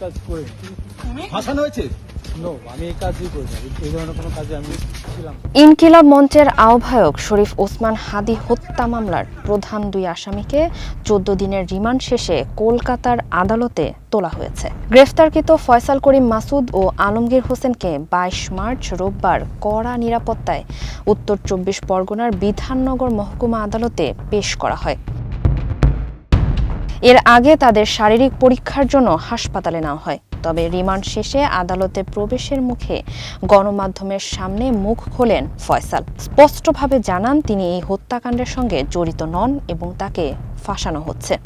কাজ করি ফাঁসানো হয়েছে? নো, আমি এই কাজই করি না, এই ধরনের কোনো কাজে আমি ছিলাম। ইনকিলাব মঞ্চের আহ্বায়ক শরীফ ওসমান হাদি হত্যা মামলার প্রধান দুই আসামিকে 14 দিনের রিমান্ড শেষে কলকাতার আদালতে তোলা হয়েছে। গ্রেফতারকৃত ফয়সাল করিম মাসুদ ও আলমগীর হোসেনকে 22 মার্চ রোববার কড়া নিরাপত্তায় উত্তর 24 পরগনার বিধাননগর মহকুমা আদালতে পেশ করা হয়। এর আগে তাদের শারীরিক পরীক্ষার জন্য হাসপাতালে নেওয়া হয়। তবে রিমান্ড শেষে আদালতে প্রবেশের মুখে গণমাধ্যমের সামনে মুখ খোলেন ফয়সাল। স্পষ্টভাবে জানান তিনি এই হত্যাকাণ্ডের সঙ্গে জড়িত নন এবং তাকে ফাঁসানো হচ্ছে।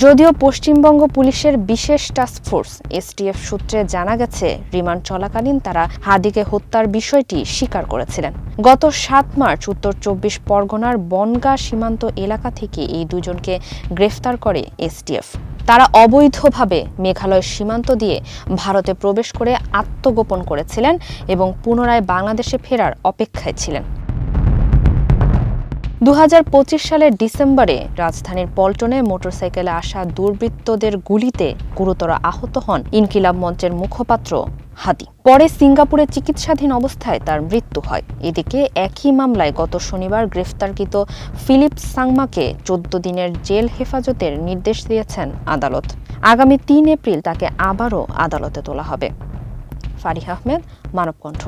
যদিও পশ্চিমবঙ্গ পুলিশের বিশেষ টাস্কফোর্স এসটিএফ সূত্রে জানা গেছে, রিমান্ড চলাকালীন তারা হাদিকে হত্যার বিষয়টি স্বীকার করেছিলেন। গত 7 মার্চ উত্তর 24 পরগনার বনগাঁ সীমান্ত এলাকা থেকে এই দুজনকে গ্রেফতার করে এসটিএফ। তারা অবৈধভাবে মেঘালয় সীমান্ত দিয়ে ভারতে প্রবেশ করে আত্মগোপন করেছিলেন এবং পুনরায় বাংলাদেশে ফেরার অপেক্ষায় ছিলেন। 2025 সালের ডিসেম্বরে রাজধানীর পল্টনে মোটরসাইকেলে আসা দুর্বৃত্তদের গুলিতে গুরুতর আহত হন ইনকিলাব মঞ্চের মুখপাত্র হাদি। পরে সিঙ্গাপুরে চিকিৎসাধীন অবস্থায় তার মৃত্যু হয়। এদিকে একই মামলায় গত শনিবার গ্রেফতারকৃত ফিলিপ সাংমাকে 14 দিনের জেল হেফাজতের নির্দেশ দিয়েছেন আদালত। আগামী 3 এপ্রিল তাকে আবারও আদালতে তোলা হবে। ফারিহা আহমেদ, মানবকণ্ঠ।